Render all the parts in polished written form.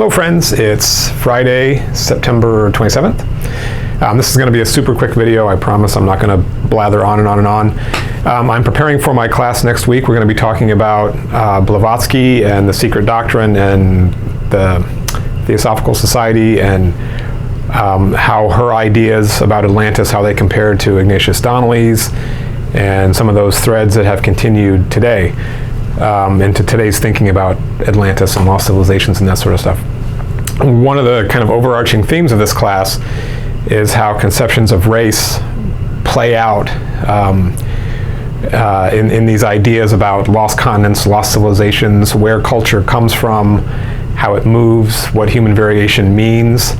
Hello friends, it's Friday, September 27th. This is going to be a super quick video. I promise I'm not going to blather on and on and on. I'm preparing for my class next week. We're going to be talking about Blavatsky and the Secret Doctrine and the Theosophical Society and how her ideas about Atlantis, how they compare to Ignatius Donnelly's, and some of those threads that have continued today into today's thinking about Atlantis and lost civilizations and that sort of stuff. One of the kind of overarching themes of this class is how conceptions of race play out in these ideas about lost continents, lost civilizations, where culture comes from, how it moves, what human variation means.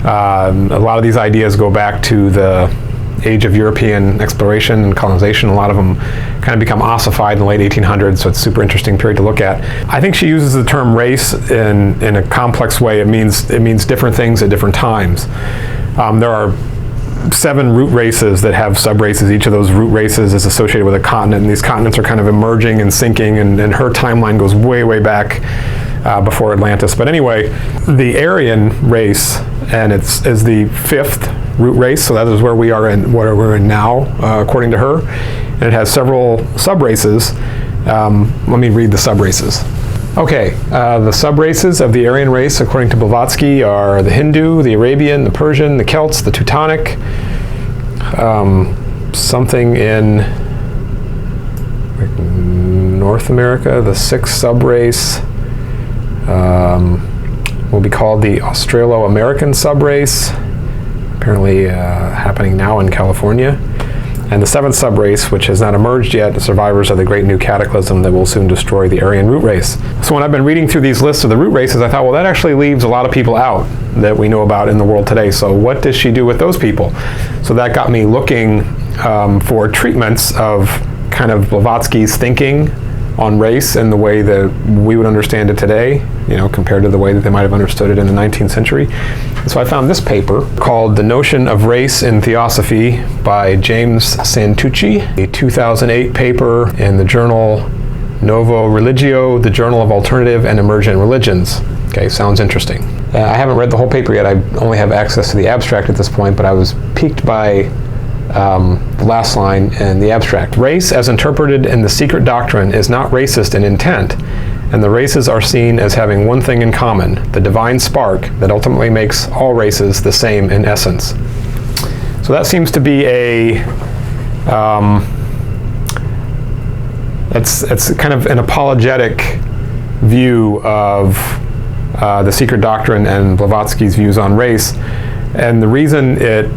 A lot of these ideas go back to the age of European exploration and colonization. A lot of them kind of become ossified in the late 1800s, so it's a super interesting period to look at. I think she uses the term race in a complex way. It means different things at different times. There are 7 root races that have subraces. Each of those root races is associated with a continent, and these continents are kind of emerging and sinking, and her timeline goes way, way back before Atlantis. But anyway, the Aryan race, and is the 5th root race, so that is where we're in now, according to her. And it has several subraces. Let me read the subraces. Okay, the subraces of the Aryan race, according to Blavatsky, are the Hindu, the Arabian, the Persian, the Celts, the Teutonic, something in North America, the 6th subrace will be called the Australo-American subrace, apparently happening now in California. And the 7th subrace, which has not emerged yet, the survivors of the great new cataclysm that will soon destroy the Aryan root race. So when I've been reading through these lists of the root races, I thought, well, that actually leaves a lot of people out that we know about in the world today. So what does she do with those people? So that got me looking for treatments of kind of Blavatsky's thinking on race and the way that we would understand it today, compared to the way that they might have understood it in the 19th century. So I found this paper called The Notion of Race in Theosophy by James Santucci, a 2008 paper in the journal Novo Religio, the Journal of Alternative and Emergent Religions. Okay, sounds interesting. I haven't read the whole paper yet. I only have access to the abstract at this point, but I was piqued by the last line in the abstract. Race, as interpreted in the Secret Doctrine, is not racist in intent, and the races are seen as having one thing in common, the divine spark that ultimately makes all races the same in essence. So that seems to be it's kind of an apologetic view of the Secret Doctrine and Blavatsky's views on race. And the reason it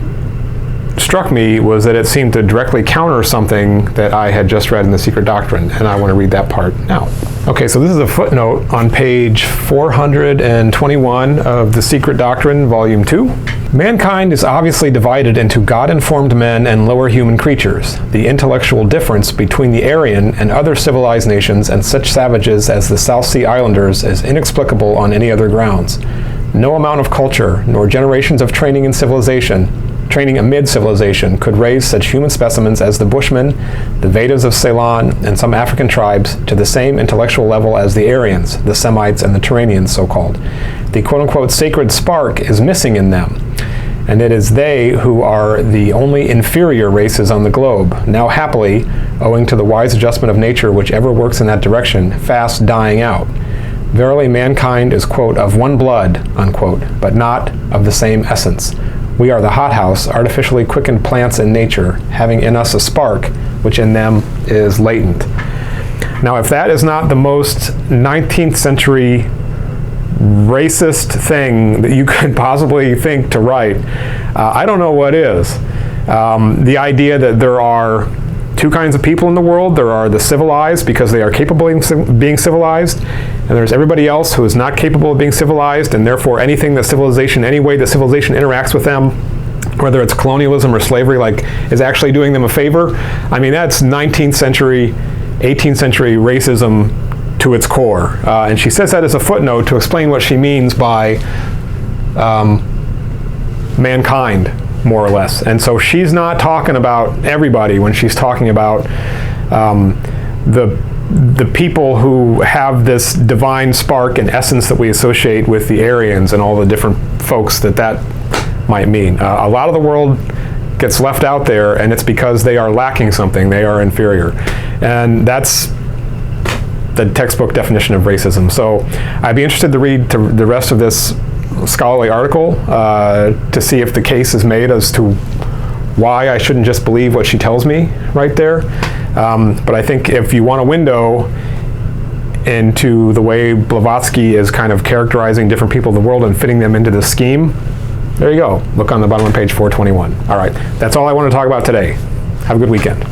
struck me was that it seemed to directly counter something that I had just read in the Secret Doctrine, and I want to read that part now. Okay, so this is a footnote on page 421 of the Secret Doctrine, Volume 2. Mankind is obviously divided into God-informed men and lower human creatures. The intellectual difference between the Aryan and other civilized nations and such savages as the South Sea Islanders is inexplicable on any other grounds. No amount of culture, nor generations of training amid civilization could raise such human specimens as the Bushmen, the Vedas of Ceylon, and some African tribes to the same intellectual level as the Aryans, the Semites, and the Turanians, so-called. The quote-unquote sacred spark is missing in them, and it is they who are the only inferior races on the globe, now happily, owing to the wise adjustment of nature which ever works in that direction, fast dying out. Verily mankind is, quote, of one blood, unquote, but not of the same essence. We are the hothouse, artificially quickened plants in nature, having in us a spark, which in them is latent. Now, if that is not the most 19th century racist thing that you could possibly think to write, I don't know what is. The idea that there are 2 kinds of people in the world. There are the civilized, because they are capable of being civilized, and there's everybody else who is not capable of being civilized, and therefore anything that civilization, any way that civilization interacts with them, whether it's colonialism or slavery, is actually doing them a favor. I mean, that's 19th century, 18th century racism to its core. And she says that as a footnote to explain what she means by mankind, more or less. And so she's not talking about everybody when she's talking about the the people who have this divine spark and essence that we associate with the Aryans and all the different folks that might mean. A lot of the world gets left out there, and it's because they are lacking something. They are inferior. And that's the textbook definition of racism. So I'd be interested to read the rest of this scholarly article to see if the case is made as to why I shouldn't just believe what she tells me right there. But I think if you want a window into the way Blavatsky is kind of characterizing different people in the world and fitting them into the scheme, there you go. Look on the bottom of page 421. All right, that's all I want to talk about today. Have a good weekend.